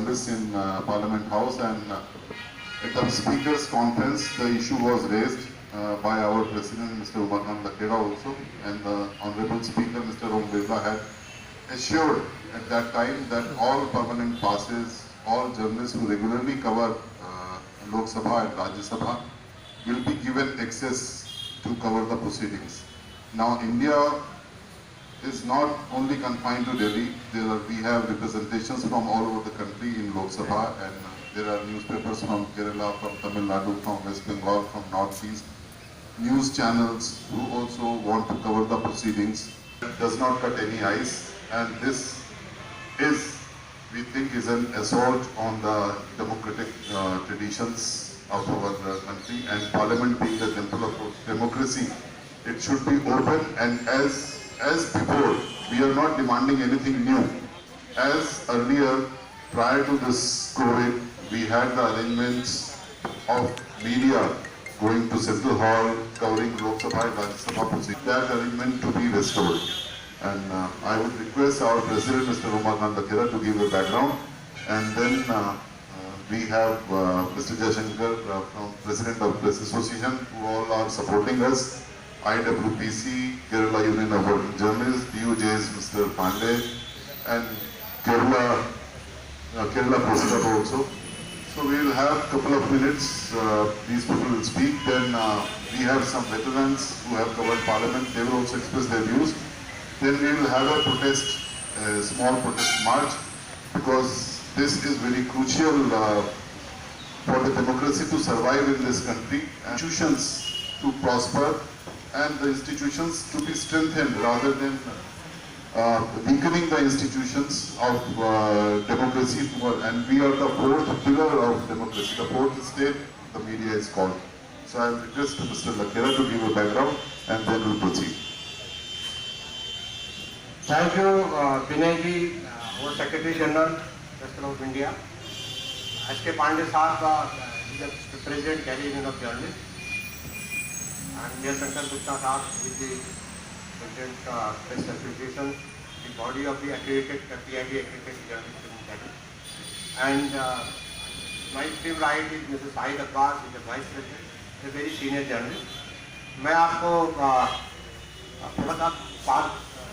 journalists in Parliament House, and at the Speaker's conference, the issue was raised by our President, Mr. Umakant Lakera also, and the Honorable Speaker, Mr. Om Birla, had assured at that time that all permanent passes, all journalists who regularly cover Lok Sabha and Rajya Sabha will be given access to cover the proceedings. Now, India is not only confined to Delhi. We have representations from all over the country in Lok Sabha, and there are newspapers from Kerala, from Tamil Nadu, from West Bengal, from North East, news channels who also want to cover the proceedings. It does not cut any ice, and this is, we think, is an assault on the democratic traditions of our country, and Parliament being the temple of democracy, it should be open, and as before, we are not demanding anything new. As earlier, prior to this COVID, we had the arrangements of media going to Central Hall, covering Lok Sabha and Rajya Sabha proceedings. That arrangement to be restored. And I would request our President, Mr. Umakant Lakera, to give a background. And then we have Mr. Jaishankar, from President of Press Association, who all are supporting us. IWPC, Kerala Union of Working Journalists, DOJ's Mr. Pandey, and Kerala Press Club also. So we will have a couple of minutes, these people will speak, then we have some veterans who have covered Parliament, they will also express their views. Then we will have a protest, a small protest march, because this is very crucial for the democracy to survive in this country, and institutions to prosper, and the institutions to be strengthened rather than weakening the institutions of democracy. And we are the fourth pillar of democracy, the fourth state, the media is called. So I will request Mr. Lakera to give a background, and then we'll proceed. Thank you, Vinay ji, our Secretary General, Press Club of India. S.K. Pandey Sahab, the President, Delhi Union of Journalists. And Jaishankar Gupta Sahab is the President Press Association, the body of the accredited PIB accredited journalists in Delhi. And my extreme right is Mr. Sahid Abbas, who is the Vice President, a very senior journalist. मैं आपको थोड़ा सा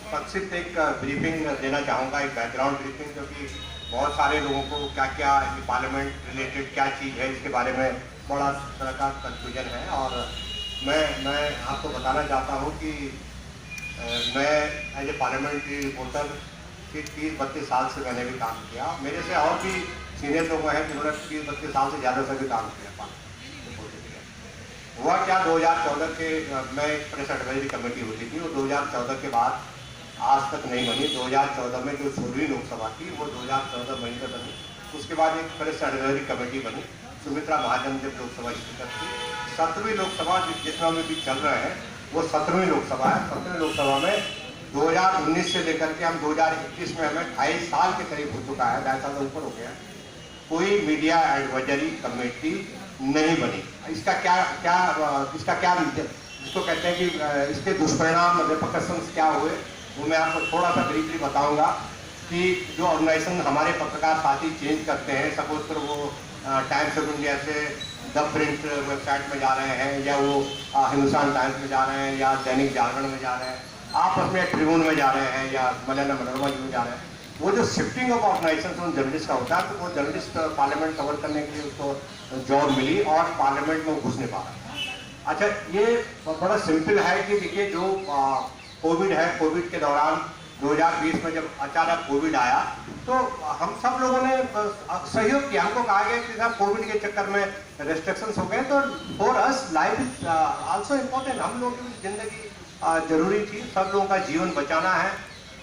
संक्षिप्त एक briefing देना चाहूँगा, एक background briefing, क्योंकि बहुत सारे लोगों को क्या क्या पार्लियामेंट रिलेटेड क्या चीज़ है इसके बारे में बड़ा तरह का कन्फ्यूजन है। और मैं आपको बताना चाहता हूँ कि मैं एज ए पार्लियामेंट्री रिपोर्टर 30-32 साल से मैंने भी काम किया। मेरे से और भी सीनियर लोग हैं जिन्होंने 30-32 साल से ज़्यादा से भी काम किया रिपोर्टर के लिए। हुआ क्या, 2014 के मैं एक प्रेस एडवाइजरी कमेटी होती थी, वो 2014 के बाद आज तक नहीं बनी। 2014 में जो 16वीं लोकसभा थी वो 2014 मई में बनी। उसके बाद एक प्रेस एडवाइजरी कमेटी बनी, सुमित्रा महाजन जब लोकसभा स्पीकर थी। 17वीं लोकसभा जितना में भी चल रहे हैं वो 17वीं लोकसभा है। 17वीं लोकसभा में 2019 से लेकर के हम 2021 में हमें 2.5 साल के करीब हो चुका है, 2.5 साल से ऊपर हो गया, कोई मीडिया एडवाइजरी कमेटी नहीं बनी। इसका क्या जिसको कहते हैं कि इसके दुष्परिणाम रिपरकशंस क्या हुए वो मैं आपको थोड़ा सा ब्रीफली बताऊंगा। कि जो ऑर्गेनाइजेशन हमारे पत्रकार साथी चेंज करते हैं, सपोज कर वो टाइम्स ऑफ इंडिया से द प्रिंट वेबसाइट में जा रहे हैं, या वो हिंदुस्तान टाइम्स में जा रहे हैं, या दैनिक जागरण में जा रहे हैं, आपस में ट्रिब्यून में जा रहे हैं, या मनोरमा में जा रहे हैं, वो जो शिफ्टिंग ऑफ ऑर्गेनाइजेशन उन जर्नलिस्ट का होता है, तो वो जर्नलिस्ट पार्लियामेंट कवर करने के लिए उसको जॉब मिली और पार्लियामेंट में वो घुस नहीं पा रहा। अच्छा, ये बड़ा सिंपल है कि देखिए जो कोविड है, कोविड के दौरान 2020 में जब अचानक कोविड आया तो हम सब लोगों ने सहयोग किया। हमको कहा गया कि साहब कोविड के चक्कर में रेस्ट्रिक्शंस हो गए, तो for us life is also important. हम लोगों की जिंदगी जरूरी थी, सब लोगों का जीवन बचाना है।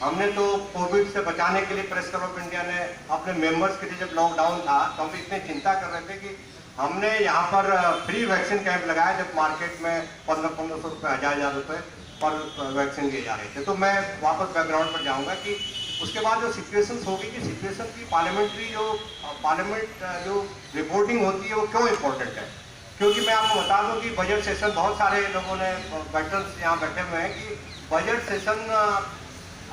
हमने तो कोविड से बचाने के लिए प्रेस क्लब ऑफ इंडिया ने अपने मेंबर्स के लिए जब लॉकडाउन था तो हम इतने चिंता कर रहे थे कि हमने यहाँ पर फ्री वैक्सीन कैंप लगाया, जब मार्केट में 1500 रुपये 1000 रुपये पर वैक्सीन दिए जा रहे थे। तो मैं वापस बैकग्राउंड पर जाऊँगा कि उसके बाद जो सिचुएशंस होगी कि सिचुएशन की पार्लियामेंट जो रिपोर्टिंग होती है वो क्यों इम्पोर्टेंट है। क्योंकि मैं आपको बता दूं कि बजट सेशन, बहुत सारे लोगों ने वेटरन्स यहाँ बैठे हुए हैं कि बजट सेशन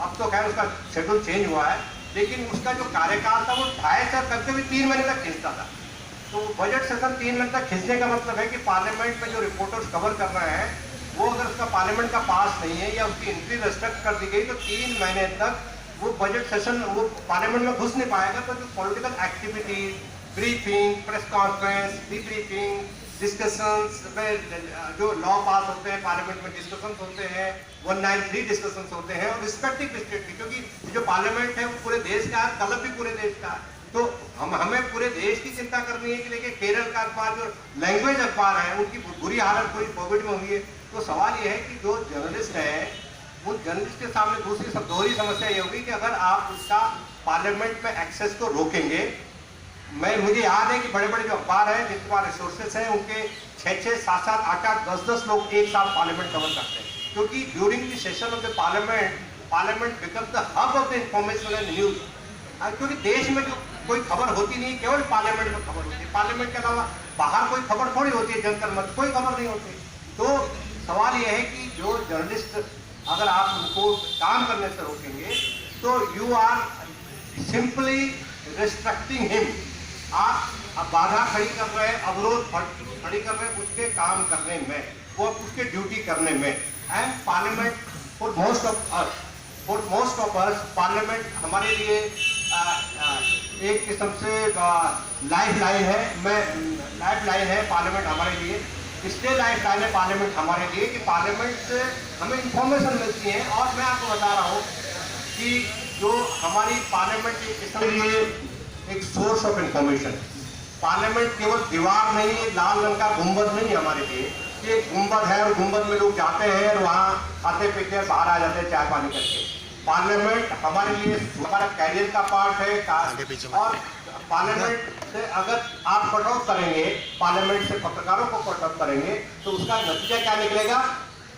अब तो खैर उसका शेड्यूल चेंज हुआ है, लेकिन उसका जो कार्यकाल था वो 2.5 से कभी कभी 3 महीने तक खींचता था। तो बजट सेशन 3 महीने तक खींचने का मतलब है कि पार्लियामेंट में जो रिपोर्टर्स कवर कर रहे हैं वो अगर उसका पार्लियामेंट का पास नहीं है या उसकी एंट्री रेस्ट्रिक्ट कर दी गई तो 3 महीने तक वो बजट सेशन वो पार्लियामेंट में घुस नहीं पाएगा। तो जो political activity, briefing, press conference, debriefing, discussions में जो लॉ पास होते हैं पार्लियामेंट में, डिस्कशंस होते हैं, 193 डिस्कशंस होते हैं और रिस्पेक्टिव स्टेट की, क्योंकि जो पार्लियामेंट है वो पूरे देश का है, तलब भी पूरे देश का है। तो हमें पूरे देश की चिंता करनी है कि देखिए केरल का अखबार जो लैंग्वेज अखबार है उनकी बुरी हालत पूरी कोविड में हुई है। तो सवाल ये है कि जो जर्नलिस्ट है वो जर्नलिस्ट के सामने दूसरी सब दोहरी समस्या ये होगी कि अगर आप उसका पार्लियामेंट में एक्सेस को रोकेंगे, मुझे याद है कि बड़े बड़े जो अखबार हैं जिनके पास रिसोर्सेस हैं उनके 6-6, 7-7, 8-8, 10-10 लोग एक साथ पार्लियामेंट कवर करते हैं, क्योंकि during the session of the parliament become the hub of the information and news. क्योंकि देश में जो कोई खबर होती नहीं, केवल पार्लियामेंट में खबर होती है, पार्लियामेंट के अलावा बाहर कोई खबर थोड़ी होती है, जनता मत कोई खबर नहीं होती। तो सवाल यह है कि जो जर्नलिस्ट अगर आप उनको काम करने से रोकेंगे तो you are simply restricting him. आप बाधा खड़ी कर रहे हैं, अवरोध खड़ी कर रहे हैं उसके काम करने में, वो उसके ड्यूटी करने में। And parliament for most of us parliament हमारे लिए एक किस्म से लाइफ लाइन है पार्लियामेंट हमारे लिए। इसलिए लाइफ लाइन है पार्लियामेंट हमारे लिए कि पार्लियामेंट से हमें इंफॉर्मेशन मिलती है। और मैं आपको बता रहा हूँ कि जो हमारी पार्लियामेंट इसके लिए एक सोर्स ऑफ इंफॉर्मेशन, पार्लियामेंट केवल दीवार नहीं है, लाल रंग का गुंबद नहीं हमारे लिए, कि एक गुंबद है और गुंबद में लोग जाते हैं और वहाँ खाते पीते बाहर आ जाते हैं चाय पानी करके। पार्लियामेंट हमारे लिए हमारा कैरियर का पार्ट है। और पार्लियामेंट से अगर आप कट ऑफ करेंगे, पार्लियामेंट से पत्रकारों को कट ऑफ करेंगे तो उसका नतीजा क्या निकलेगा?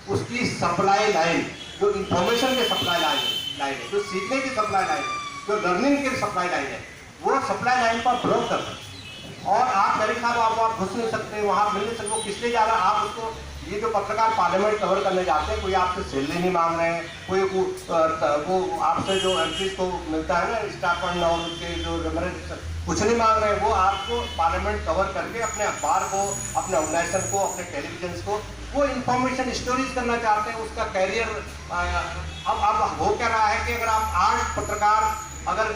उसकी सप्लाई लाइन, जो इंफॉर्मेशन की सप्लाई लाइन है, जो सीखने की सप्लाई लाइन है, जो लर्निंग की सप्लाई लाइन है, वो सप्लाई लाइन पर ब्लॉक कर सकते। और आप मेरे साथ आप घुस नहीं सकते, वहाँ मिल नहीं सकते, वो किस लिए जा रहा है? आप उसको, ये जो पत्रकार पार्लियामेंट कवर करने जाते हैं, कोई आपसे सैलरी नहीं मांग रहे हैं, कोई वो आपसे जो एमपीज को मिलता है ना स्टाइपेंड और उनके जो कुछ नहीं मांग रहे हैं, वो आपको पार्लियामेंट कवर करके अपने अखबार को, अपने ऑर्गेनाइजेशन को, अपने टेलीविजन को वो इंफॉर्मेशन स्टोरीज करना चाहते हैं, उसका कैरियर। अब हो क्या रहा है कि अगर आप 8 पत्रकार अगर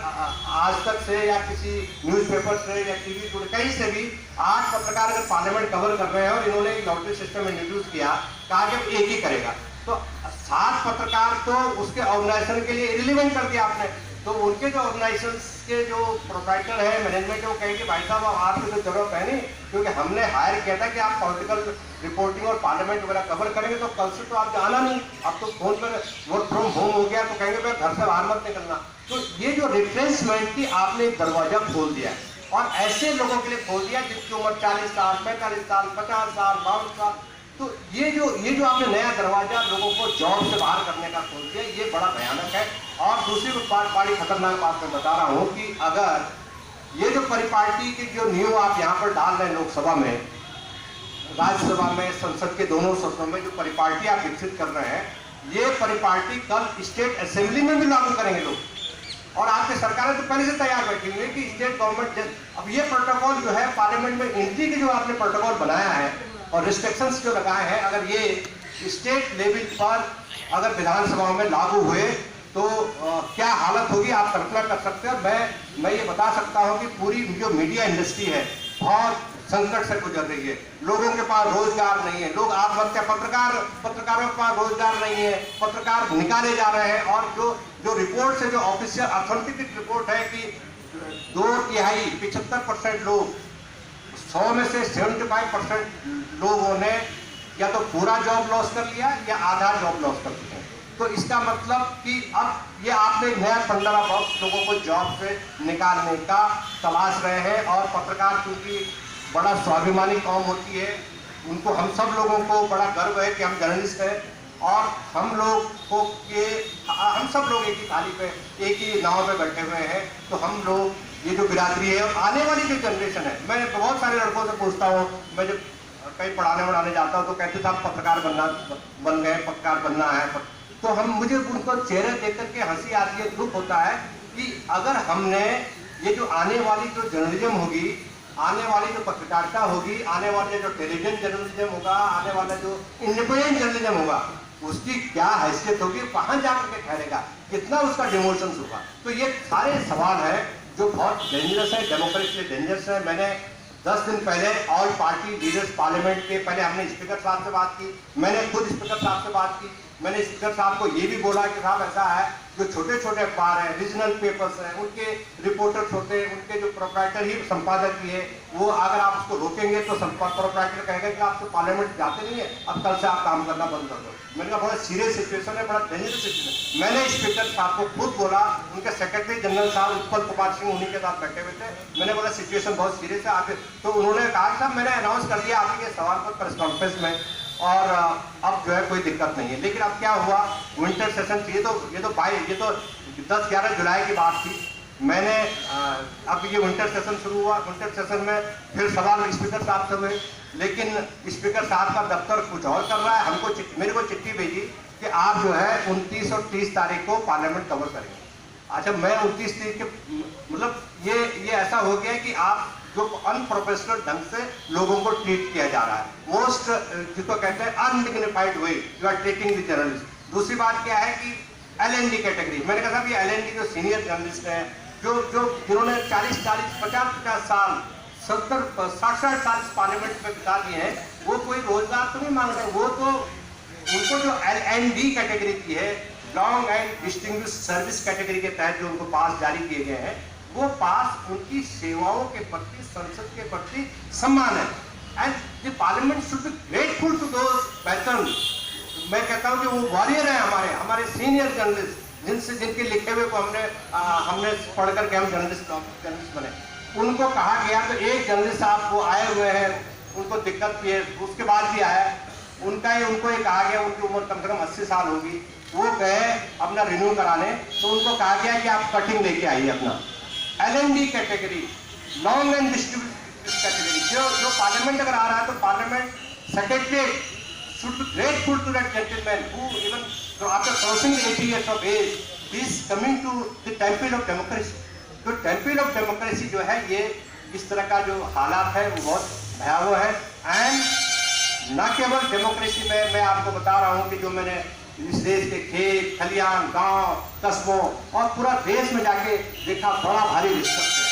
आज तक से या किसी न्यूज़पेपर से या टीवी पर कहीं से भी 8 पत्रकार अगर पार्लियामेंट कवर कर रहे हैं और इन्होंने एक लॉटरी सिस्टम इंट्रोड्यूस किया, कहा कि एक ही करेगा, तो 7 पत्रकार तो उसके ऑर्गेनाइजेशन के लिए इरिलीवेंट कर दिया आपने। तो उनके जो ऑर्गेनाइजेशन के जो प्रोप्राइटर है, मैनेजमेंट है, वो कहेंगे भाई साहब आपकी तो जरूरत है नहीं, क्योंकि हमने हायर किया था कि आप पॉलिटिकल रिपोर्टिंग और पार्लियामेंट वगैरह कवर करेंगे, तो कल से तो आप जाना नहीं, अब तो फोन पर वर्क फ्रॉम होम हो गया, तो कहेंगे भाई घर से बाहर मत निकलना। तो ये जो रिट्रेंचमेंट की आपने एक दरवाजा खोल दिया है, और ऐसे लोगों के लिए खोल दिया जिनकी उम्र 40 साल, 45 साल, 50 साल, 52 साल। तो ये जो आपने नया दरवाजा लोगों को जॉब से बाहर करने का खोल दिया, ये बड़ा भयानक है। और दूसरी बड़ी खतरनाक बात मैं बता रहा हूँ कि अगर ये जो परिपाटी की जो नींव आप यहाँ पर डाल रहे हैं लोकसभा में, राज्यसभा में, संसद के दोनों सदनों में जो परिपाटी आप विकसित कर रहे हैं, ये परिपाटी कल स्टेट असेंबली में भी लागू करेंगे लोग। और आपकी सरकारें तो पहले से तैयार बैठी हुई है कि स्टेट गवर्नमेंट, अब ये प्रोटोकॉल जो है पार्लियामेंट में एंट्री के जो आपने प्रोटोकॉल बनाया है और रिस्ट्रिक्शंस जो लगाए हैं, अगर ये स्टेट लेवल पर अगर विधानसभाओं में लागू हुए तो क्या हालत होगी आप कल्पना कर सकते हैं। मैं ये बता सकता हूँ कि पूरी जो मीडिया इंडस्ट्री है बहुत संकट से गुजर रही है, लोगों के पास रोजगार नहीं है, लोग आत्महत्या, पत्रकारों के पास रोजगार नहीं है, पत्रकार निकाले जा रहे हैं। और जो रिपोर्ट है, जो ऑफिशियल ऑथेंटिक रिपोर्ट है कि 2/3 75% लोग, 100 में से 75% लोगों ने या तो पूरा जॉब लॉस कर लिया या आधा जॉब लॉस कर लिया। तो इसका मतलब कि अब ये आपने नया 15 बॉक्स लोगों को जॉब से निकालने का तलाश रहे हैं। और पत्रकार क्योंकि बड़ा स्वाभिमानी कौम होती है, उनको, हम सब लोगों को बड़ा गर्व है कि हम जर्नलिस्ट हैं, और हम सब लोग एक ही थाली पे, एक ही नाव पे बैठे हुए हैं। तो हम लोग, ये जो बिरादरी है, आने वाली जो जनरेशन है, मैं बहुत सारे लड़कों से पूछता हूँ, मैं जब कहीं पढ़ाने जाता हूँ तो कहते साहब पत्रकार बन गए, पत्रकार बनना है। तो मुझे उनको चेहरे देख करके हंसी आती है, दुख होता है कि अगर हमने ये जो आने वाली जो जर्नलिज्म होगी, आने वाली जो पत्रकारिता होगी, आने वाले जो टेलीविजन जर्नलिज्म होगा, आने वाला जो इंडिपेंडेंट जर्नलिज्म होगा, उसकी क्या हैसियत होगी, कहाँ जाकर के ठहरेगा, कितना उसका डिमोशंस होगा। तो ये सारे सवाल हैं जो बहुत डेंजरस है, डेमोक्रेसी के लिए डेंजरस है। मैंने 10 दिन पहले ऑल पार्टी लीडर्स पार्लियामेंट के पहले हमने स्पीकर साहब से बात की, मैंने खुद स्पीकर साहब से बात की। मैंने स्पीकर साहब को ये भी बोला कि साहब ऐसा है, जो छोटे छोटे अखबार हैं, रीजनल पेपर्स हैं, उनके रिपोर्टर्स होते हैं, उनके जो प्रोप्राइटर ही संपादक ही है, वो अगर आप उसको रोकेंगे तो प्रोप्राइटर कहेगा कि आप तो पार्लियामेंट जाते नहीं है, अब कल से आप काम करना बंद कर दो। मैंने कहा बड़ा सीरियस सिचुएशन है, बड़ा डेंजरस सिचुएशन। मैंने स्पीकर साहब को खुद बोला, उनके सेक्रेटरी जनरल साहब उत्पल कुमार सिंह उन्हीं के साथ बैठे हुए थे, मैंने बोला सिचुएशन बहुत सीरियस है आगे। तो उन्होंने कहा साहब मैंने अनाउंस कर दिया आपके सवाल पर प्रेस कॉन्फ्रेंस में, और अब जो है कोई दिक्कत नहीं है। लेकिन अब क्या हुआ, विंटर सेशन ये तो 10-11 जुलाई की बात थी। मैंने अब ये विंटर सेशन शुरू हुआ, विंटर सेशन में फिर सवाल स्पीकर साहब से हुए, लेकिन स्पीकर साहब का दफ्तर कुछ और कर रहा है। मेरे को चिट्ठी भेजी कि आप जो है 29 और 30 तारीख को पार्लियामेंट कवर करेंगे। अच्छा, मैं 29 तारीख के मतलब ये ऐसा हो गया कि आप जो अनप्रोफेशनल ढंग से लोगों को ट्रीट किया जा रहा है, मोस्ट जिसको कहते हैं undignified way you are treating the journalist. दूसरी बात क्या है कि LND कैटेगरी, मैंने कहा साहब ये LND जो सीनियर जर्नलिस्ट हैं, जिन्होंने 40-50 साल 60 साल पार्लियामेंट में बिता दिए हैं, वो कोई रोजगार तो नहीं मांग रहे। वो तो उनको जो LND कैटेगरी की है, long and distinguish service category के तहत जो उनको पास जारी किए गए हैं, वो पास उनकी सेवाओं के प्रति, संसद के प्रति सम्मान है। And the parliament should be grateful to those pattern. मैं कहता हूँ कि वो वॉरियर है हमारे सीनियर जर्नलिस्ट, जिनके लिखे हुए को हमने पढ़ करके हम जर्नलिस्ट बने। उनको कहा गया, तो एक जर्नलिस्ट साहब वो आए हुए हैं, उनको दिक्कत भी है, उसके बाद भी आया, उनको ये कहा गया, उनकी उम्र कम से कम 80 साल होगी, वो गए अपना रिन्यू कराने, तो उनको कहा गया कि आप कटिंग लेके आइए अपना। LND category, long and distributive category, जो पार्लियामेंट अगर आ रहा है तो parliament secretary should be grateful to that gentleman who even after crossing 80 years of age is coming to the temple of democracy। तो टेम्पल ऑफ डेमोक्रेसी जो है, ये इस तरह का जो हालात है वो बहुत भयावह है। एंड न केवल डेमोक्रेसी में, मैं आपको बता रहा हूँ कि जो मैंने इस देश के खेत खलियान, गांव, कस्बों और पूरा देश में जाके देखा, बड़ा भारी रिस्पेक्ट है।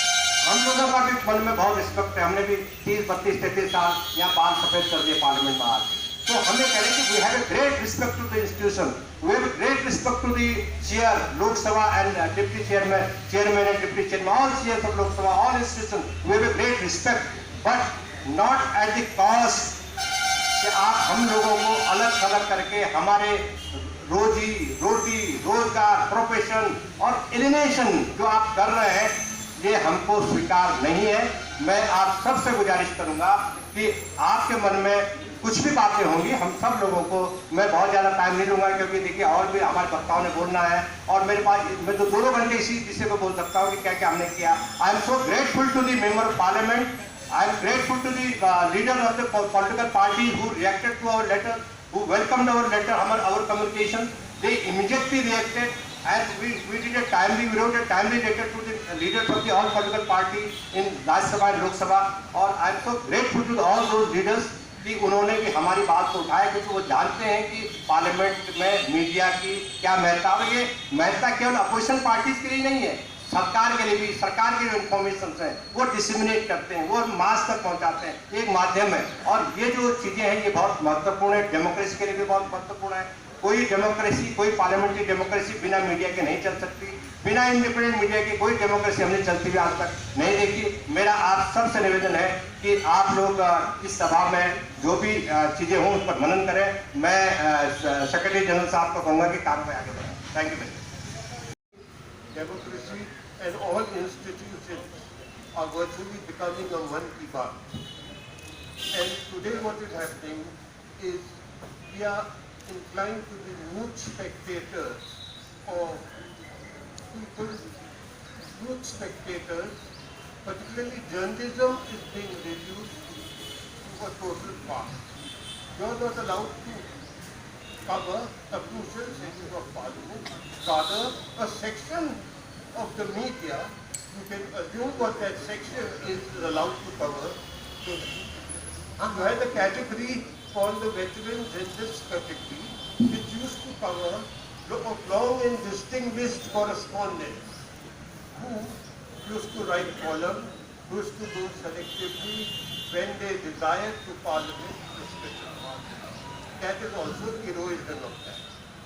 हम लोगों का भी मन में बहुत रिस्पेक्ट है, हमने भी 30-32-33 साल यहाँ बाल सफेद कर दिए पार्लियामेंट में आके। तो हमें कह रहे हैं कि we have a great respect to the institution, we have a great respect to the chair Lok Sabha and deputy chairman and deputy chairman, all chairs of Lok Sabha, all institution, we have a great respect, but not at the cost कि आप हम लोगों को अलग थलग करके हमारे रोटी रोजगार, प्रोफेशन और एलिनेशन जो आप कर रहे हैं, ये हमको स्वीकार नहीं है। मैं आप सबसे गुजारिश करूंगा कि आपके मन में कुछ भी बातें होंगी, हम सब लोगों को, मैं बहुत ज़्यादा टाइम नहीं लूँगा क्योंकि देखिए और भी हमारे वक्ताओं ने बोलना है, और मेरे पास मैं तो 2 घंटे इसी विषय को बोल सकता हूँ कि क्या क्या हमने किया। I am so grateful to the member of parliament, I am grateful to the leader of the political party who reacted to our letter, who welcomed our letter, our communication, they immediately reacted and we did a timely, we wrote a timely letter to the leaders of the all political party in Rajya Sabha and Lok Sabha, और I am so grateful to all those leaders कि उन्होंने भी हमारी बात को उठाया, क्योंकि वो जानते हैं कि पार्लियामेंट में मीडिया की क्या महत्ता है। ये महत्ता केवल अपोजिशन पार्टीज के लिए नहीं है, सरकार के लिए भी। सरकार के जो इन्फॉर्मेशन है वो डिसमिनेट करते हैं, वो मास तक पहुंचाते हैं, एक माध्यम है। और ये जो चीजें हैं ये बहुत महत्वपूर्ण है, डेमोक्रेसी के लिए भी बहुत महत्वपूर्ण है। कोई डेमोक्रेसी, कोई पार्लियामेंट्री डेमोक्रेसी बिना मीडिया के नहीं चल सकती, बिना इंडिपेंडेंट मीडिया की कोई डेमोक्रेसी हमने चलती हुई आज तक नहीं देखी। मेरा आप सबसे निवेदन है कि आप लोग इस सभा में जो भी चीजें हों उस पर मनन करें। मैं सेक्रेटरी जनरल साहब को कहूँगा कि कार्रवाई आगे बढ़ाएं। Thank you very much. Democracy and all institutions are virtually becoming a one की बात। And today what is happening is we are inclined to be mute spectators of people's mute spectators, particularly journalism is being reduced to a total farce. You are not allowed to cover the crucial sessions of Parliament, rather a section of the media, you can assume what that section is allowed to cover. So you had a category called the veterans in this category, which used to cover long and distinguished correspondents who used to write columns, used to go selectively when they desired to Parliament, etc. That is also heroism of that.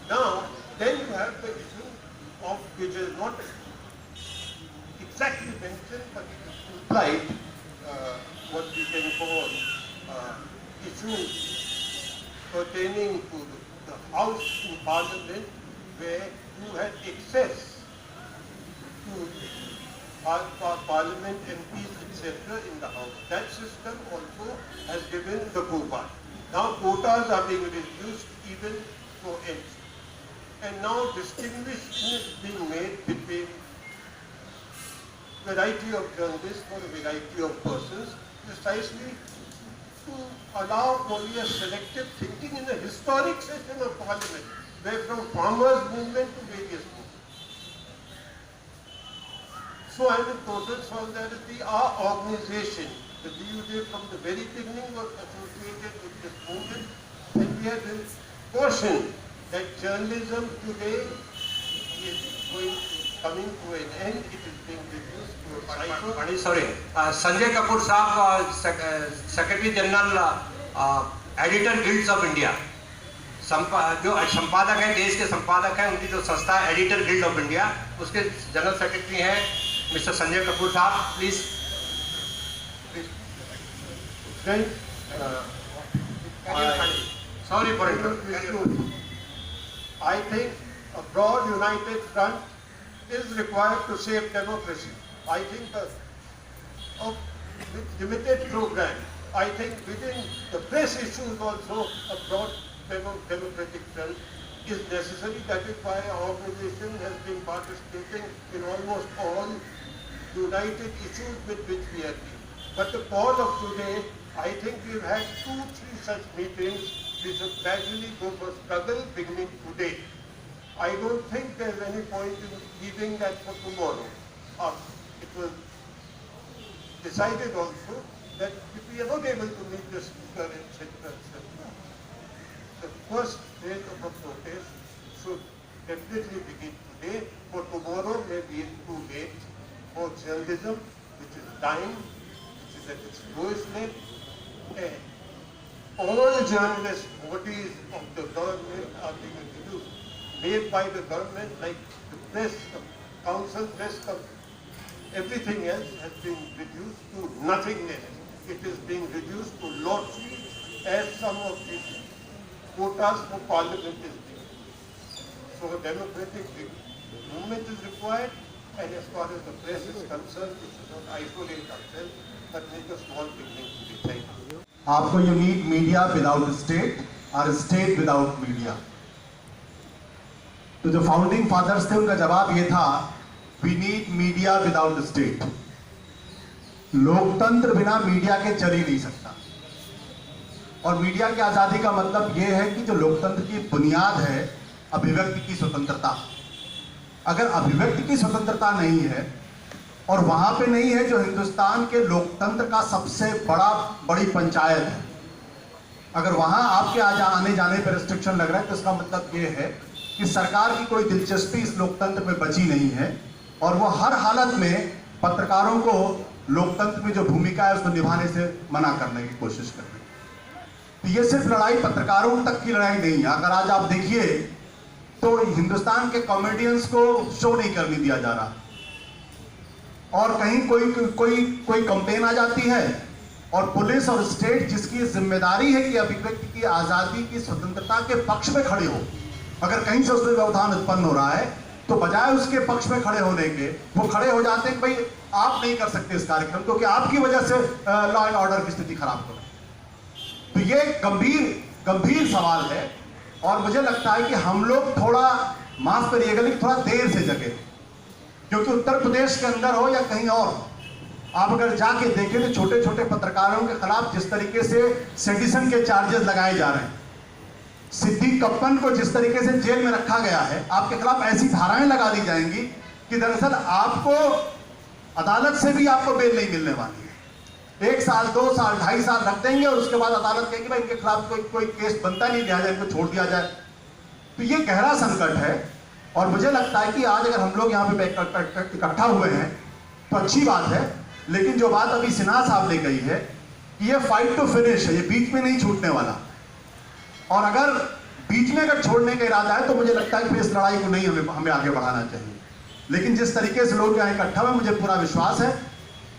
Now, then you have the issue of, which is not exactly mentioned, but it is implied, what we can call issues pertaining to the House in Parliament, where you had access to Parliament MPs, etc. in the House. That system also has given the quota. Now quotas are being reduced even for MC. And now distinguishment is being made between variety of journalists or a variety of persons, precisely to allow only a selective thinking in the historic session of Parliament, where from farmers' movement to various movements. So I am in total solidarity. Our organization, the DUJ, from the very beginning was associated with this movement, and we have been cautioned that journalism today is coming to an end. It is being reduced to a cycle. Sorry, Sanjay Kapoor साहब, secretary general editor guilds of India, जो संपादक हैं, देश के संपादक हैं, उनकी जो संस्था है एडिटर गिल्ड ऑफ इंडिया, उसके जनरल सेक्रेटरी हैं मिस्टर संजय कपूर साहब. Please. Sorry for interrupting. I think a broad united front is required to save democracy. I think with limited program, I think within the press issues also a broad democratic front is necessary. That is why our organization has been participating in almost all united issues with which we have been. But the call of today, I think we've had 2-3 such meetings which have gradually go for struggle beginning today. I don't think there's any point in leaving that for tomorrow. It was decided also that if we are not able to meet the speaker, etc., the first phase of a protest should definitely begin today. For tomorrow may be too late for journalism, which is dying, which is at its lowest level. And all journalist bodies of the government are being reduced, made by the government, like the press, the council, press, everything else has been reduced to nothingness. It is being reduced to lottery, as some of the quotas for Parliament is being. So a democratic movement is required, and as far as the press is concerned, we should not isolate ourselves, but make a small beginning to be. Thank you. आपको you need media without state और state without media. तो जो founding fathers थे उनका जवाब ये था, we need media without state. लोकतंत्र बिना मीडिया के चल ही नहीं सकता. और मीडिया की आजादी का मतलब ये है कि जो लोकतंत्र की बुनियाद है अभिव्यक्ति की स्वतंत्रता. अगर अभिव्यक्ति की स्वतंत्रता नहीं है और वहां पे नहीं है जो हिंदुस्तान के लोकतंत्र का सबसे बड़ी पंचायत है, अगर वहां आपके आने जाने पर रिस्ट्रिक्शन लग रहा है तो इसका मतलब ये है कि सरकार की कोई दिलचस्पी इस लोकतंत्र में बची नहीं है और वो हर हालत में पत्रकारों को लोकतंत्र में जो भूमिका है उसको निभाने से मना करने की कोशिश कर रही है. तो ये सिर्फ लड़ाई पत्रकारों तक की लड़ाई नहीं है. अगर आज आप देखिए तो हिंदुस्तान के कॉमेडियंस को शो नहीं करने दिया जा रहा, और कहीं कोई कंप्लेन आ जाती है और पुलिस और स्टेट जिसकी जिम्मेदारी है कि अभिव्यक्ति की आज़ादी की स्वतंत्रता के पक्ष में खड़े हो, अगर कहीं से उसमें व्यवधान उत्पन्न हो रहा है तो बजाय उसके पक्ष में खड़े होने के वो खड़े हो जाते हैं कि भाई आप नहीं कर सकते इस कार्यक्रम क्योंकि आपकी वजह से लॉ एंड ऑर्डर की स्थिति खराब हो रही है. तो ये गंभीर सवाल है और मुझे लगता है कि हम लोग थोड़ा, माफ करिएगा लेकिन थोड़ा देर से जगे, क्योंकि उत्तर प्रदेश के अंदर हो या कहीं और, आप अगर जाके देखें तो छोटे छोटे पत्रकारों के खिलाफ जिस तरीके से सेडिशन के चार्जेस लगाए जा रहे हैं, सिद्दीक कप्पन को जिस तरीके से जेल में रखा गया है, आपके खिलाफ ऐसी धाराएं लगा दी जाएंगी कि दरअसल आपको अदालत से भी आपको बेल नहीं मिलने वाली है। 1 साल, 2 साल, 2.5 साल रख देंगे और उसके बाद अदालत कहेगी भाई इनके खिलाफ कोई केस बनता नहीं, लिया जाए, इनको छोड़ दिया जाए। तो ये गहरा संकट है और मुझे लगता है कि आज अगर हम लोग यहाँ पे इकट्ठा हुए हैं तो अच्छी बात है, लेकिन जो बात अभी सिन्हा साहब ने कही है कि ये फाइट टू फिनिश है, ये बीच में नहीं छूटने वाला। और अगर बीच में अगर छोड़ने का इरादा है तो मुझे लगता है कि इस लड़ाई को नहीं हमें आगे बढ़ाना चाहिए। लेकिन जिस तरीके से लोग यहाँ इकट्ठा हुए, मुझे पूरा विश्वास है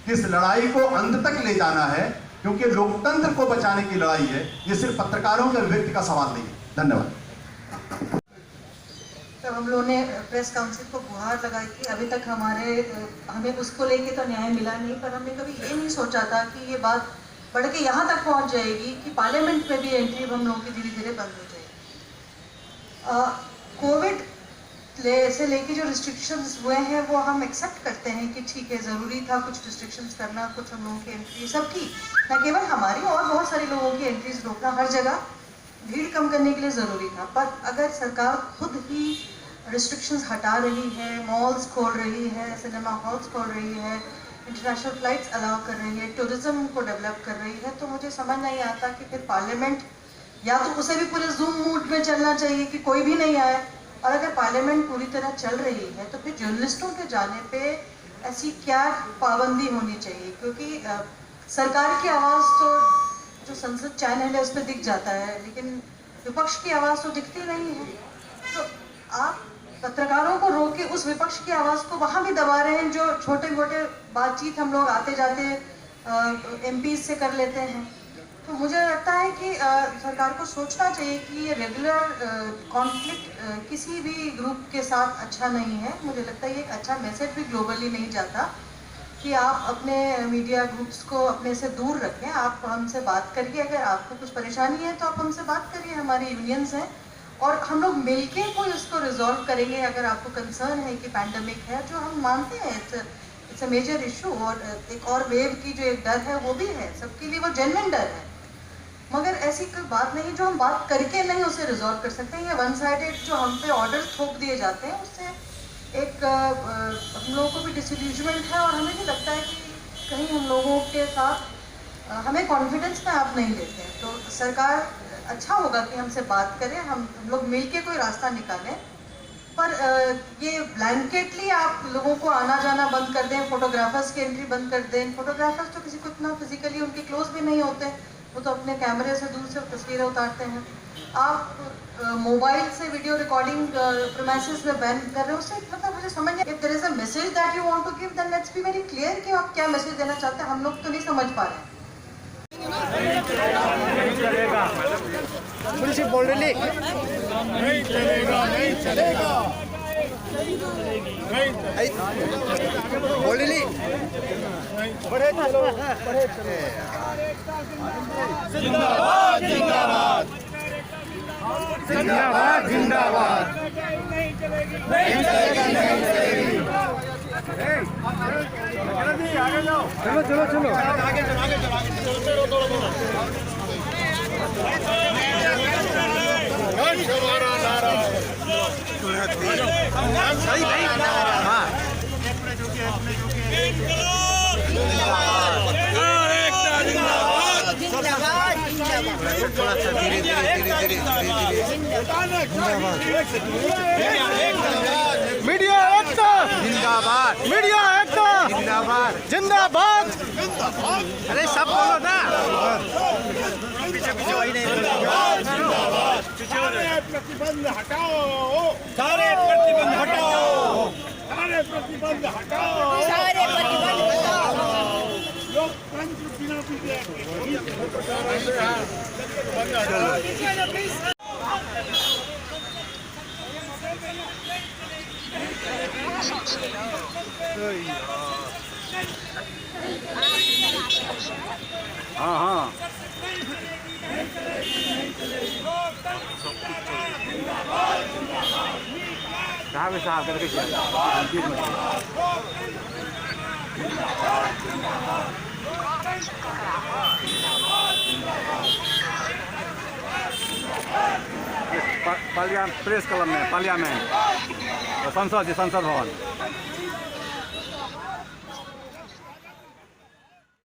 कि इस लड़ाई को अंत तक ले जाना है, क्योंकि लोकतंत्र को बचाने की लड़ाई है, ये सिर्फ पत्रकारों के अभिव्यक्ति का सवाल नहीं है। धन्यवाद। तब हम लोगों ने प्रेस काउंसिल को गुहार लगाई थी, अभी तक हमें उसको लेके तो न्याय मिला नहीं, पर हमने कभी ये नहीं सोचा था कि ये बात बढ़ के यहाँ तक पहुँच जाएगी कि पार्लियामेंट में भी एंट्री हम लोगों की धीरे धीरे बंद हो जाएगी। कोविड से लेके जो रिस्ट्रिक्शंस हुए हैं वो हम एक्सेप्ट करते हैं कि ठीक है, ज़रूरी था कुछ रिस्ट्रिक्शंस करना, कुछ हम लोगों की एंट्री सब ठीक, न केवल हमारी और बहुत सारे लोगों की एंट्रीज रोकना, हर जगह भीड़ कम करने के लिए ज़रूरी था। पर अगर सरकार खुद ही रिस्ट्रिक्शंस हटा रही है, मॉल्स खोल रही है, सिनेमा हॉल्स खोल रही है, इंटरनेशनल फ्लाइट्स अलाउ कर रही है, टूरिज्म को डेवलप कर रही है, तो मुझे समझ नहीं आता कि फिर पार्लियामेंट या तो उसे भी पूरे जूम मूड में चलना चाहिए कि कोई भी नहीं आए, और अगर पार्लियामेंट पूरी तरह चल रही है तो फिर जर्नलिस्टों के जाने पे ऐसी क्या पाबंदी होनी चाहिए, क्योंकि सरकार की आवाज़ तो जो संसद चैनल है उस पर दिख जाता है, लेकिन विपक्ष की आवाज़ तो दिखती नहीं है। तो आप पत्रकारों को रोक के उस विपक्ष की आवाज़ को वहाँ भी दबा रहे हैं, जो छोटे मोटे बातचीत हम लोग आते जाते MP से कर लेते हैं। तो मुझे लगता है कि सरकार को सोचना चाहिए कि ये रेगुलर कॉन्फ्लिक्ट किसी भी ग्रुप के साथ अच्छा नहीं है। मुझे लगता है ये एक अच्छा मैसेज भी ग्लोबली नहीं जाता कि आप अपने मीडिया ग्रुप्स को अपने से दूर रखें, आप हमसे बात करिए, अगर आपको कुछ परेशानी है तो आप हमसे बात करिए, हमारी यूनियंस हैं और हम लोग मिलके कोई उसको रिजॉल्व करेंगे। अगर आपको कंसर्न है कि पैंडमिक है, जो हम मानते हैं इट्स अ मेजर इशू, और एक और वेव की जो एक डर है वो भी है, सबके लिए वो जेन्युइन डर है, मगर ऐसी कोई बात नहीं जो हम बात करके नहीं उसे रिजॉल्व कर सकते हैं। या वन साइडेड जो हम पे ऑर्डर थोप दिए जाते हैं उससे एक हम लोगों को भी डिसइल्यूजमेंट है, और हमें भी लगता है कि कहीं हम लोगों के साथ हमें कॉन्फिडेंस में आप नहीं देते हैं। तो सरकार अच्छा होगा कि हमसे बात करें, हम लोग मिलके कोई रास्ता निकालें, पर ये ब्लैंकेटली आप लोगों को आना जाना बंद कर दें, फोटोग्राफर्स की एंट्री बंद कर दें। फोटोग्राफर्स तो किसी को इतना फिजिकली उनके क्लोज भी नहीं होते, वो तो अपने कैमरे से दूर से तस्वीरें उतारते हैं। आप मोबाइल से वीडियो रिकॉर्डिंग प्रीमाइसेस में बैन कर रहे हो, उससे मतलब मुझे समझ नहीं, if there is a message that you want to give then let's be very clear कि आप क्या मैसेज देना चाहते हैं। हम लोग तो नहीं समझ पा रहे हैं। बोल रही नहीं चलेगा, नहीं चलेगा, बोल रही बड़े चलो, बड़े चलो। जिंदाबाद जिंदाबाद जिंदाबाद जिंदाबाद। नहीं चलेगी, नहीं चलेगी, नहीं चलेगी। आगे जाओ, चलो चलो चलो, आगे चलो, आगे चलो, आगे चलो, थोड़ा हमारा नारा सही भाई। हाँ, थोड़ा सा धीरे धीरे धीरे धीरे मीडिया एकता जिंदाबाद, मीडिया एकता जिंदाबाद, जिंदाबाद। अरे सब बोलो ना, पीछे पीछे वही नहीं, प्रतिबंध हटाओ, सारे प्रतिबंध हटाओ, सारे प्रतिबंध हटाओ, सारे प्रतिबंध हटाओ। लोकतंत्र बिना हाँ हाँ साहब करके प्रेस क्लब में पार्लियामेंट संसद भवन।